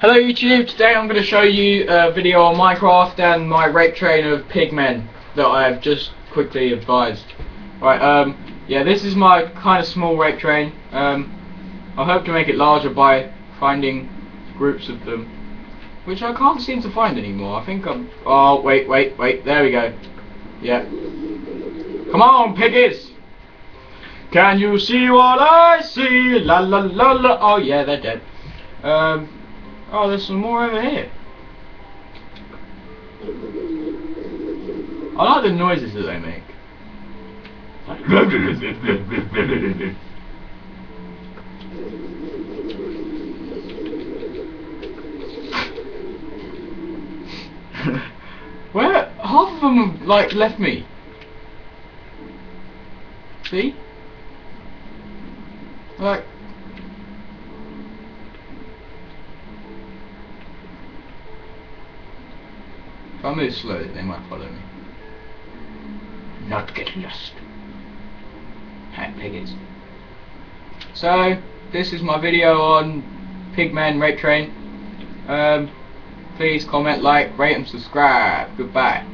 Hello YouTube, today I'm going to show you a video on Minecraft and my rape train of pigmen that I have just quickly advised. Right, yeah, this is my kind of small rape train. I hope to make it larger by finding groups of them, which I can't seem to find anymore. I think I'm... oh, wait, there we go. Yeah. Come on, piggies! Can you see what I see? La la la la. Oh yeah, they're dead. Oh, there's some more over here. I like the noises that they make. Where half of them have like left me. See? Like. If I move slowly, they might follow me. Not get lost. Hat piggies. So, this is my video on Pigmen Rape Train. Please comment, like, rate and subscribe. Goodbye.